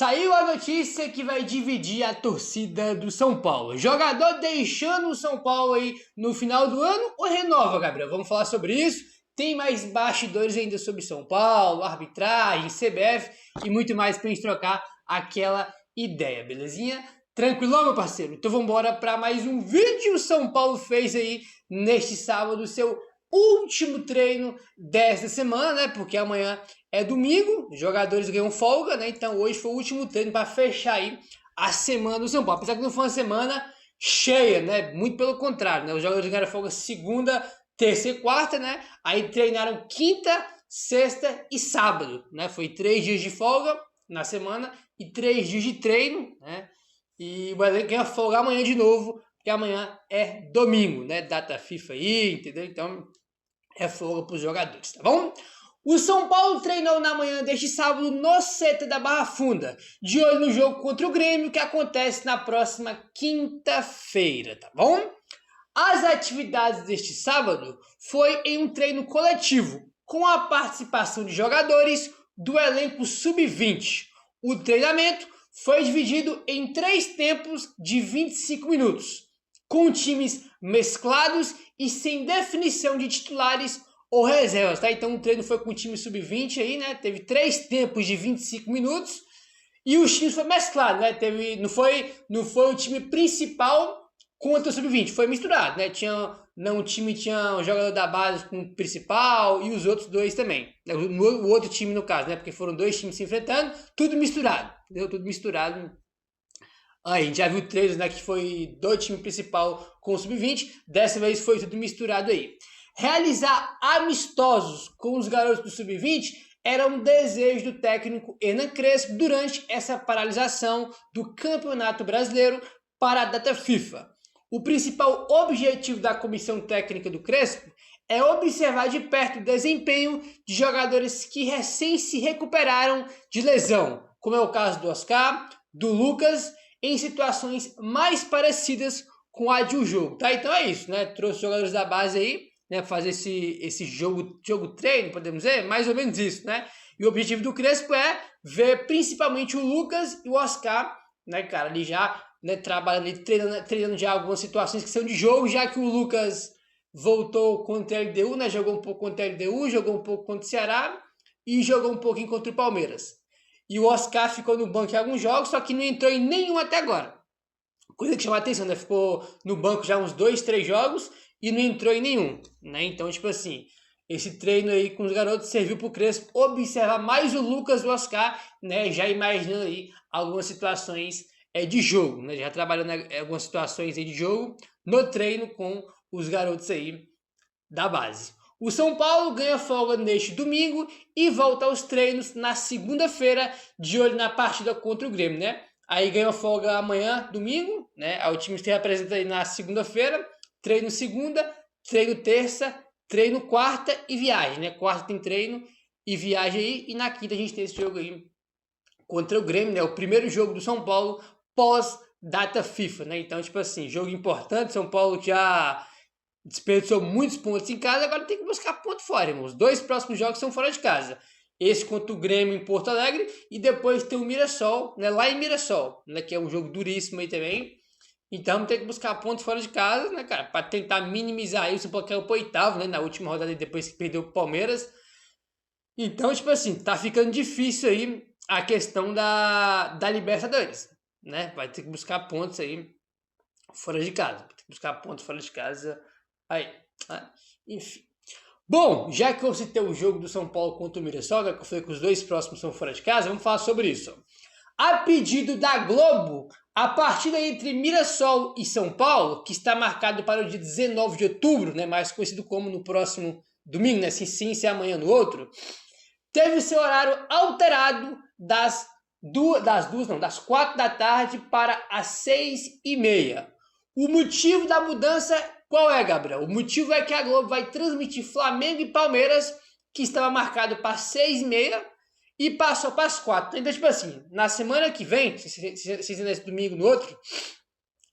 Saiu a notícia que vai dividir a torcida do São Paulo. Jogador deixando o São Paulo aí no final do ano ou renova, Gabriel? Vamos falar sobre isso. Tem mais bastidores ainda sobre São Paulo, arbitragem, CBF e muito mais pra gente trocar aquela ideia, belezinha? Tranquilão, meu parceiro? Então vamos embora para mais um vídeo. O São Paulo fez aí neste sábado o seu último treino desta semana, né? Porque amanhã é domingo, os jogadores ganham folga, né? Então hoje foi o último treino para fechar aí a semana do São Paulo. Apesar que não foi uma semana cheia, né? Muito pelo contrário, né? Os jogadores ganharam folga segunda, terça e quarta, né? Aí treinaram quinta, sexta e sábado, né? Foi 3 dias de folga na semana e 3 dias de treino, né? E o elenco ganha folga amanhã de novo, porque amanhã é domingo, né? Data FIFA aí, entendeu? Então é folga para os jogadores, tá bom? O São Paulo treinou na manhã deste sábado no CT da Barra Funda, de olho no jogo contra o Grêmio, que acontece na próxima quinta-feira, tá bom? As atividades deste sábado foi em um treino coletivo, com a participação de jogadores do elenco sub-20. O treinamento foi dividido em 3 tempos de 25 minutos, com times mesclados e sem definição de titulares ou reservas, tá? Então o treino foi com o time sub-20 aí, né? Teve 3 tempos de 25 minutos e os times foi mesclado, né? Não foi o time principal contra o sub-20, foi misturado, né? Um time tinha um jogador da base com o principal e os outros dois também. O outro time no caso, né? Porque foram 2 times se enfrentando, tudo misturado, entendeu? Tudo misturado. Aí, a gente já viu 3, né? Que foi do time principal com o sub-20, dessa vez foi tudo misturado aí. Realizar amistosos com os garotos do sub-20 era um desejo do técnico Hernan Crespo durante essa paralisação do Campeonato Brasileiro para a data FIFA. O principal objetivo da comissão técnica do Crespo é observar de perto o desempenho de jogadores que recém se recuperaram de lesão, como é o caso do Oscar, do Lucas, em situações mais parecidas com a de um jogo, tá? Então é isso, né? Trouxe jogadores da base aí, né? Fazer esse jogo treino, podemos dizer, mais ou menos isso, né? E o objetivo do Crespo é ver principalmente o Lucas e o Oscar, né, cara, ali já, né, trabalhando ali, treinando já algumas situações que são de jogo, já que o Lucas voltou contra a LDU, né? Jogou um pouco contra a LDU, jogou um pouco contra o Ceará e jogou um pouquinho contra o Palmeiras. E o Oscar ficou no banco em alguns jogos, só que não entrou em nenhum até agora. Coisa que chama a atenção, né? Ficou no banco já uns 2, 3 jogos e não entrou em nenhum, né? Então, tipo assim, esse treino aí com os garotos serviu pro Crespo observar mais o Lucas e o Oscar, né? Já imaginando aí algumas situações de jogo, né? Já trabalhando algumas situações aí de jogo no treino com os garotos aí da base. O São Paulo ganha folga neste domingo e volta aos treinos na segunda-feira, de olho na partida contra o Grêmio, né? Aí ganha folga amanhã, domingo, né? Aí o time se representa aí na segunda-feira, treino segunda, treino terça, treino quarta e viagem, né? Quarta tem treino e viagem aí, e na quinta a gente tem esse jogo aí contra o Grêmio, né? O primeiro jogo do São Paulo pós data FIFA, né? Então, tipo assim, jogo importante, São Paulo já desperdiçou muitos pontos em casa, agora tem que buscar ponto fora, irmão. Os 2 próximos jogos são fora de casa. Esse contra o Grêmio em Porto Alegre e depois tem o Mirassol, né, lá em Mirassol, né, que é um jogo duríssimo aí também. Então tem que buscar pontos fora de casa, né, cara, para tentar minimizar isso, porque é o 8º, né, na última rodada depois que perdeu o Palmeiras. Então, tipo assim, tá ficando difícil aí a questão da Libertadores, né? Vai ter que buscar pontos aí fora de casa. Vai ter que buscar pontos fora de casa. Aí, enfim. Bom, já que eu citei o jogo do São Paulo contra o Mirassol, que eu falei que os 2 próximos são fora de casa, vamos falar sobre isso. A pedido da Globo, a partida entre Mirassol e São Paulo, que está marcado para o dia 19 de outubro, né, mais conhecido como no próximo domingo, né, se amanhã no outro, teve seu horário alterado das 4 da tarde para as 6h30. O motivo da mudança qual é, Gabriel? O motivo é que a Globo vai transmitir Flamengo e Palmeiras, que estava marcado para 6h30 e passou para as 4. Então, tipo assim, na semana que vem, se nesse domingo no outro,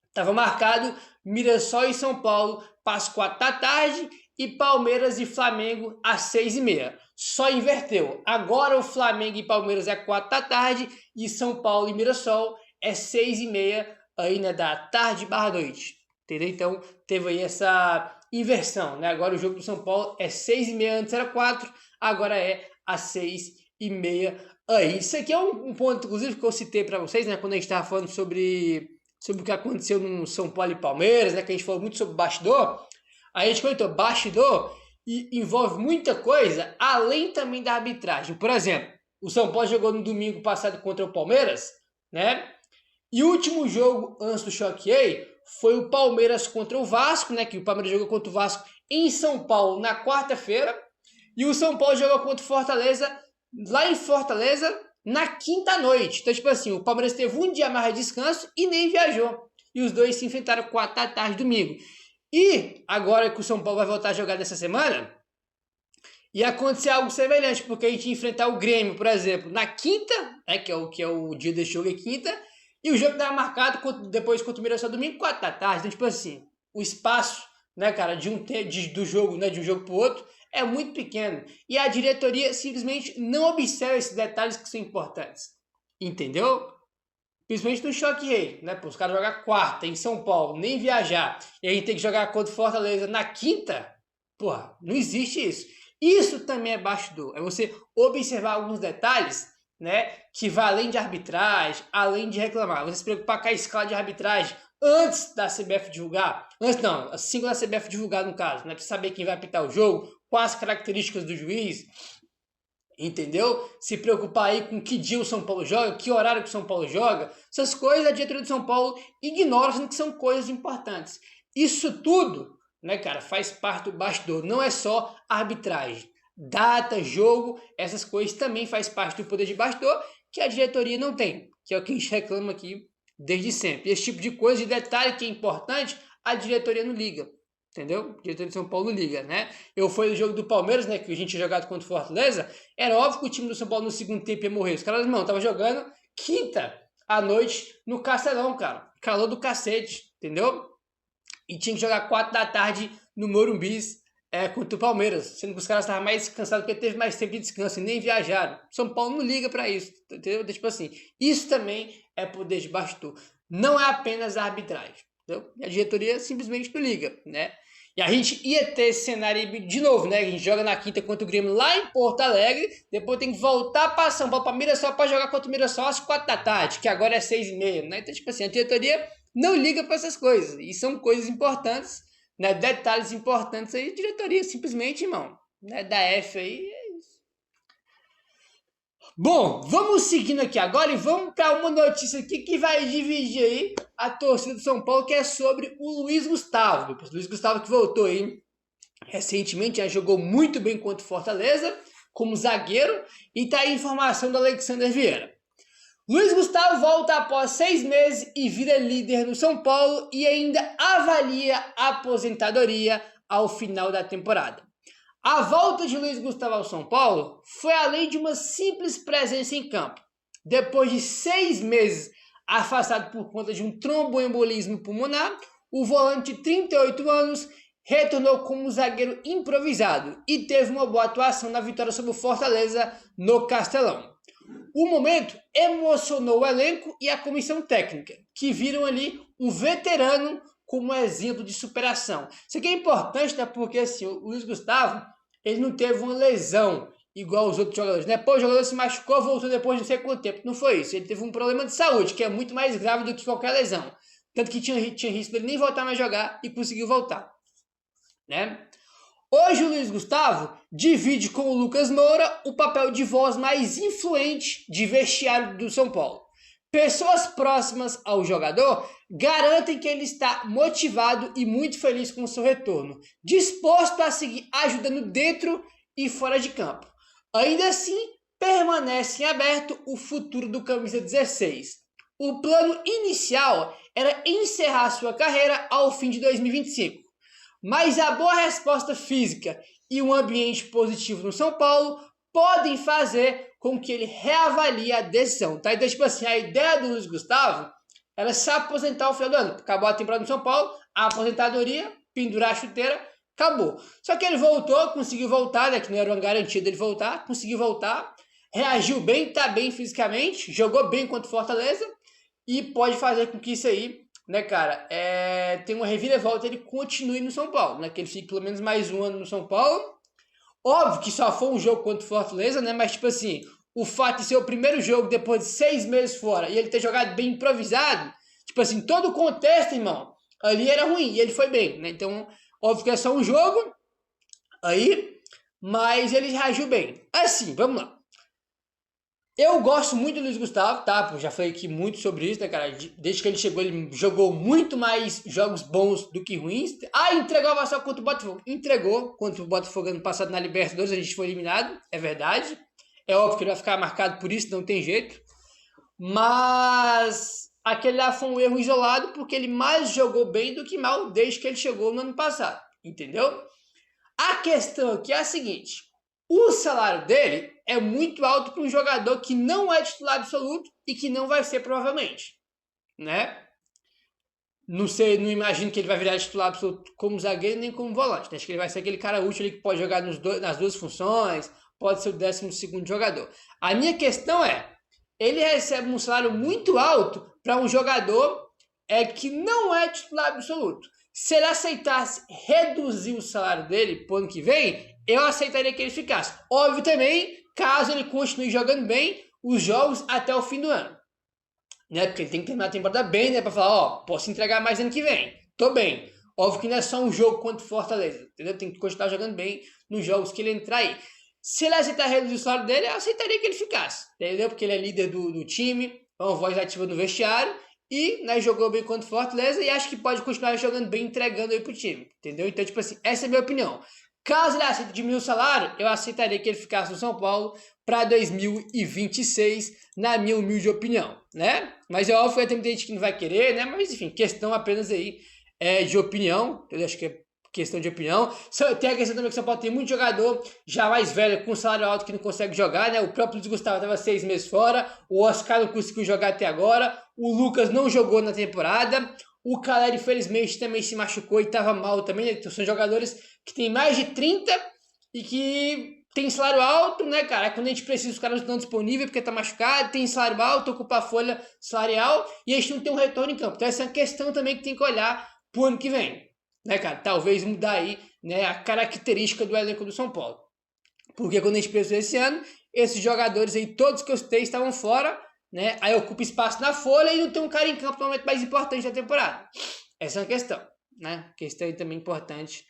estava marcado Mirassol e São Paulo para as 4 da tarde e Palmeiras e Flamengo às 6h30. Só inverteu. Agora o Flamengo e Palmeiras é 4 da tarde e São Paulo e Mirassol é 6h30 aí, né, da tarde/noite. Entendeu? Então teve aí essa inversão, né? Agora o jogo do São Paulo é 6h30, antes era 4, agora é às 6h30 aí. Isso aqui é um ponto, inclusive, que eu citei para vocês, né? Quando a gente estava falando sobre o que aconteceu no São Paulo e Palmeiras, né? Que a gente falou muito sobre bastidor. A gente comentou bastidor e envolve muita coisa, além também da arbitragem. Por exemplo, o São Paulo jogou no domingo passado contra o Palmeiras, né? E o último jogo antes do Choque foi o Palmeiras contra o Vasco, né? Que o Palmeiras jogou contra o Vasco em São Paulo na quarta-feira. E o São Paulo jogou contra o Fortaleza lá em Fortaleza na quinta-noite. Então, tipo assim, o Palmeiras teve um dia mais de descanso e nem viajou. E os dois se enfrentaram 4 da tarde domingo. E agora que o São Paulo vai voltar a jogar nessa semana, ia acontecer algo semelhante, porque a gente ia enfrentar o Grêmio, por exemplo, na quinta, né, que é o dia desse jogo, é quinta, e o jogo estava marcado depois contra o Mirassol domingo, 4 da tarde. Então, tipo assim, o espaço, né, cara, do jogo, né, de um jogo para o outro, é muito pequeno. E a diretoria simplesmente não observa esses detalhes que são importantes. Entendeu? Principalmente no Choque Rei, né? Os caras jogar quarta em São Paulo, nem viajar, e a gente tem que jogar contra o Fortaleza na quinta, porra, não existe isso. Isso também é bastidor, é você observar alguns detalhes, né? Que vai além de arbitragem, além de reclamar. Você se preocupar com a escala de arbitragem antes da CBF divulgar, antes não, assim que a CBF divulgar no caso, né? Pra saber quem vai apitar o jogo, quais as características do juiz. Entendeu? Se preocupar aí com que dia o São Paulo joga, que horário que o São Paulo joga, essas coisas a diretoria do São Paulo ignora, sendo que são coisas importantes. Isso tudo, né, cara, faz parte do bastidor, não é só arbitragem. Data, jogo, essas coisas também faz parte do poder de bastidor que a diretoria não tem, que é o que a gente reclama aqui desde sempre. Esse tipo de coisa, de detalhe que é importante, a diretoria não liga. Entendeu? O diretor de São Paulo liga, né? Eu fui no jogo do Palmeiras, né? Que a gente tinha jogado contra o Fortaleza. Era óbvio que o time do São Paulo no segundo tempo ia morrer. Os caras, não, tava jogando quinta à noite no Castelão, cara. Calor do cacete, entendeu? E tinha que jogar 4 da tarde no Morumbi contra o Palmeiras. Sendo que os caras estavam mais cansados porque teve mais tempo de descanso e nem viajaram. São Paulo não liga pra isso, entendeu? Tipo assim, isso também é poder de bastidor. Não é apenas a arbitragem, entendeu? E a diretoria simplesmente não liga, né? E a gente ia ter esse cenário de novo, né? A gente joga na quinta contra o Grêmio lá em Porto Alegre, depois tem que voltar para São Paulo, para Mirassol, para jogar contra o Mirassol às 4 da tarde, que agora é 6h30, né? Então, tipo assim, a diretoria não liga para essas coisas, e são coisas importantes, né? Detalhes importantes aí, a diretoria simplesmente, irmão, né? Da F aí, é isso. Bom, vamos seguindo aqui agora e vamos para uma notícia aqui que vai dividir aí a torcida do São Paulo, que é sobre o Luiz Gustavo. O Luiz Gustavo que voltou aí recentemente, já jogou muito bem contra o Fortaleza, como zagueiro, e tá aí a informação do Alexander Vieira. Luiz Gustavo volta após 6 meses e vira líder no São Paulo e ainda avalia a aposentadoria ao final da temporada. A volta de Luiz Gustavo ao São Paulo foi além de uma simples presença em campo. Depois de 6 meses afastado por conta de um tromboembolismo pulmonar, o volante de 38 anos retornou como zagueiro improvisado e teve uma boa atuação na vitória sobre o Fortaleza no Castelão. O momento emocionou o elenco e a comissão técnica, que viram ali um veterano como exemplo de superação. Isso aqui é importante, né? Porque assim, o Luiz Gustavo, ele não teve uma lesão igual os outros jogadores, né? Pô, o jogador se machucou, voltou depois de não sei quanto tempo. Não foi isso. Ele teve um problema de saúde, que é muito mais grave do que qualquer lesão. Tanto que tinha risco dele nem voltar mais a jogar e conseguiu voltar, né? Hoje o Luiz Gustavo divide com o Lucas Moura o papel de voz mais influente de vestiário do São Paulo. Pessoas próximas ao jogador garantem que ele está motivado e muito feliz com o seu retorno, disposto a seguir ajudando dentro e fora de campo. Ainda assim, permanece em aberto o futuro do camisa 16. O plano inicial era encerrar sua carreira ao fim de 2025, mas a boa resposta física e um ambiente positivo no São Paulo podem fazer com que ele reavalie a decisão, tá? Então, tipo assim, a ideia do Luiz Gustavo era se aposentar ao final do ano. Acabou a temporada no São Paulo, a aposentadoria, pendurar a chuteira, Acabou. Só que ele voltou, conseguiu voltar, né? Que não era uma garantia dele voltar, conseguiu voltar, reagiu bem, tá bem fisicamente, jogou bem contra o Fortaleza e pode fazer com que isso aí, né, cara, tem uma reviravolta, ele continue no São Paulo, né? Que ele fique pelo menos mais um ano no São Paulo. Óbvio que só foi um jogo contra o Fortaleza, né? Mas, tipo assim, o fato de ser o primeiro jogo depois de 6 meses fora e ele ter jogado bem improvisado, tipo assim, todo o contexto, irmão, ali era ruim e ele foi bem, né? Então, óbvio que é só um jogo aí, mas ele reagiu bem. Assim, vamos lá. Eu gosto muito do Luiz Gustavo, tá? Eu já falei aqui muito sobre isso, né, cara? Desde que ele chegou, ele jogou muito mais jogos bons do que ruins. Entregou a vassal contra o Botafogo. Entregou contra o Botafogo ano passado na Libertadores, a gente foi eliminado, é verdade. É óbvio que ele vai ficar marcado por isso, não tem jeito. Mas aquele lá foi um erro isolado, porque ele mais jogou bem do que mal desde que ele chegou no ano passado, entendeu? A questão aqui é a seguinte: o salário dele é muito alto para um jogador que não é titular absoluto e que não vai ser provavelmente, né? Não sei, não imagino que ele vai virar titular absoluto como zagueiro nem como volante. Acho que ele vai ser aquele cara útil ali que pode jogar nas duas funções, pode ser o 12º jogador. A minha questão é, ele recebe um salário muito alto para um jogador que não é titular absoluto. Se ele aceitasse reduzir o salário dele pro ano que vem, eu aceitaria que ele ficasse. Óbvio também, caso ele continue jogando bem os jogos até o fim do ano. Né? Porque ele tem que terminar a temporada bem, né? Pra falar, posso entregar mais ano que vem. Tô bem. Óbvio que não é só um jogo contra o Fortaleza, entendeu? Tem que continuar jogando bem nos jogos que ele entrar aí. Se ele aceitar reduzir o salário dele, eu aceitaria que ele ficasse, entendeu? Porque ele é líder do time, é uma voz ativa no vestiário e, né, jogou bem contra o Fortaleza e acho que pode continuar jogando bem, entregando aí pro time, entendeu? Então, tipo assim, essa é a minha opinião. Caso ele aceite diminuir o salário, eu aceitaria que ele ficasse no São Paulo para 2026, na minha humilde opinião, né? Mas é óbvio que tem muita gente que não vai querer, né? Mas enfim, questão apenas aí de opinião, eu acho que é questão de opinião. Tem a questão também que o São Paulo tem muito jogador já mais velho, com salário alto, que não consegue jogar, né? O próprio Luiz Gustavo estava 6 meses fora, o Oscar não conseguiu jogar até agora, o Lucas não jogou na temporada, o Caleri, infelizmente, também se machucou e estava mal também, né? Então, são jogadores que têm mais de 30 e que tem salário alto, né, cara? Quando a gente precisa, os caras não estão disponíveis porque tá machucado, tem salário alto, ocupa a folha salarial e a gente não tem um retorno em campo. Então, essa é uma questão também que tem que olhar pro ano que vem, né, cara? Talvez mudar aí, né, a característica do elenco do São Paulo. Porque quando a gente pensou esse ano, esses jogadores aí, todos que eu citei, estavam fora, né? Aí ocupa espaço na folha e não tem um cara em campo no momento mais importante da temporada. Essa é uma questão, né? Questão aí também importante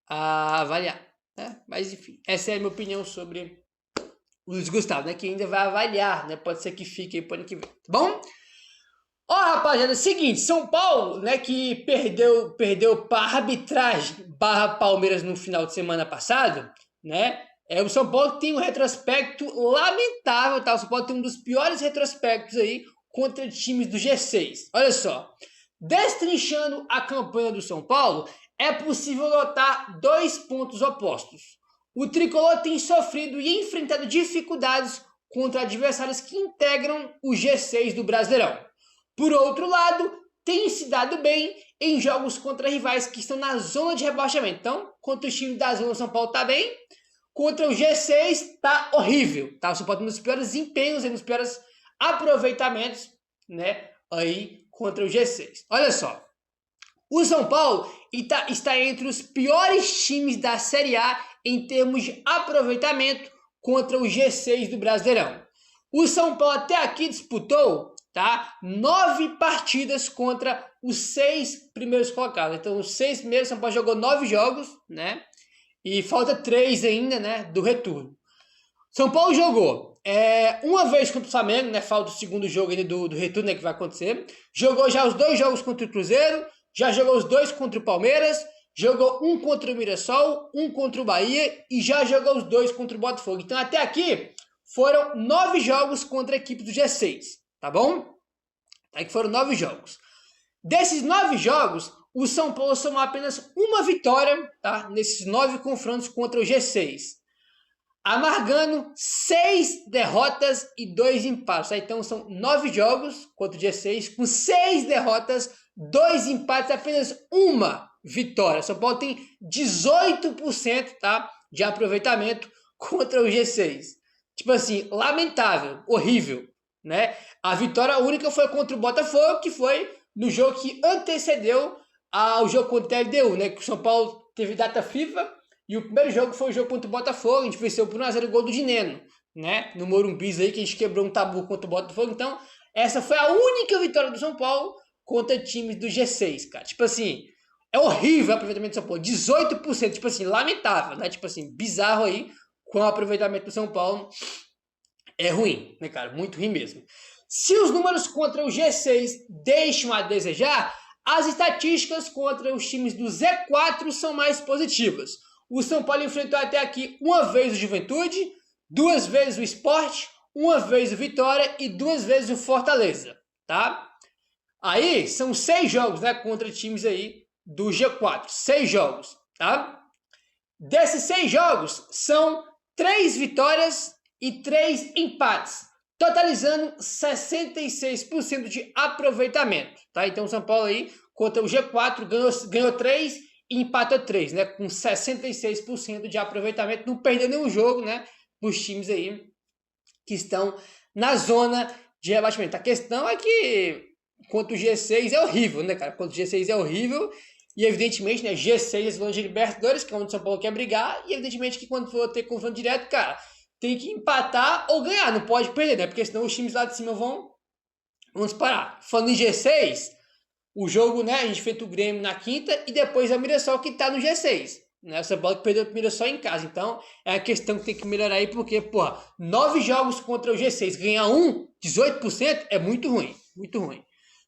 a avaliar, né? Mas enfim, essa é a minha opinião sobre o Luiz Gustavo, né? Que ainda vai avaliar, né? Pode ser que fique aí pro ano que vem, tá bom? Ó, rapaziada, é o seguinte, São Paulo, né, que perdeu para arbitragem / Palmeiras no final de semana passado, né? O São Paulo tem um retrospecto lamentável, tá? O São Paulo tem um dos piores retrospectos aí contra times do G6. Olha só, destrinchando a campanha do São Paulo, é possível notar 2 pontos opostos. O tricolor tem sofrido e enfrentado dificuldades contra adversários que integram o G6 do Brasileirão. Por outro lado, tem se dado bem em jogos contra rivais que estão na zona de rebaixamento. Então, contra o time da zona, o São Paulo tá bem. Contra o G6, tá horrível. Tá? O São Paulo tem um dos piores desempenhos e um dos piores aproveitamentos, né, aí contra o G6. Olha só. O São Paulo está entre os piores times da Série A em termos de aproveitamento contra o G6 do Brasileirão. O São Paulo até aqui disputou, tá, 9 partidas contra os 6 primeiros colocados. Então, os 6 primeiros, o São Paulo jogou 9 jogos, né? E falta 3 ainda, né, do retorno. São Paulo jogou uma vez contra o Flamengo, né? Falta o segundo jogo ainda do retorno, né, que vai acontecer. Jogou já os 2 jogos contra o Cruzeiro, já jogou os 2 contra o Palmeiras, jogou um contra o Mirassol, um contra o Bahia e já jogou os 2 contra o Botafogo. Então, até aqui, foram 9 jogos contra a equipe do G6, tá bom? Aqui foram 9 jogos. Desses 9 jogos, o São Paulo somou apenas uma vitória, tá? Nesses 9 confrontos contra o G6. Amargando 6 derrotas e 2 empates. Tá? Então são 9 jogos contra o G6, com 6 derrotas, 2 empates, apenas uma vitória. São Paulo tem 18%, tá, de aproveitamento contra o G6. Tipo assim, lamentável, horrível, né? A vitória única foi contra o Botafogo, que foi no jogo que antecedeu ao jogo contra o LDU, né? Que o São Paulo teve data FIFA e o primeiro jogo foi o jogo contra o Botafogo. A gente venceu por 1x0 o gol do Dineno, né? No Morumbi aí, que a gente quebrou um tabu contra o Botafogo. Então, essa foi a única vitória do São Paulo contra times do G6, cara. Tipo assim, é horrível o aproveitamento do São Paulo. 18%, tipo assim, lamentável, né? Tipo assim, bizarro aí com o aproveitamento do São Paulo. É ruim, né, cara? Muito ruim mesmo. Se os números contra o G6 deixam a desejar, as estatísticas contra os times do Z4 são mais positivas. O São Paulo enfrentou até aqui uma vez o Juventude, 2 vezes o Sport, 1 vez o Vitória e 2 vezes o Fortaleza, tá? Aí são 6 jogos, né, contra times aí do G4, 6 jogos, tá? Desses 6 jogos são 3 vitórias e 3 empates, totalizando 66% de aproveitamento, tá? Então o São Paulo aí contra o G4 ganhou 3 e empatou 3, né? Com 66% de aproveitamento, não perdeu nenhum jogo, né? Os times aí que estão na zona de rebaixamento. A questão é que contra o G6 é horrível, né, cara? Contra o G6 é horrível. E evidentemente, né, G6 é zona de Libertadores, que é onde o São Paulo quer brigar. E evidentemente que quando for ter confronto direto, cara, tem que empatar ou ganhar, não pode perder, né? Porque senão os times lá de cima vão disparar. Falando em G6, o jogo, né, a gente fez o Grêmio na quinta e depois a Mirassol que tá no G6. Né? O São Paulo que perdeu o Mirassol em casa. Então, é a questão que tem que melhorar aí, porque, porra, 9 jogos contra o G6, ganhar 18%, é muito ruim. Muito ruim.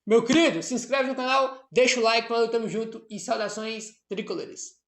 Meu querido, se inscreve no canal, deixa o like, nós estamos juntos e saudações tricolores.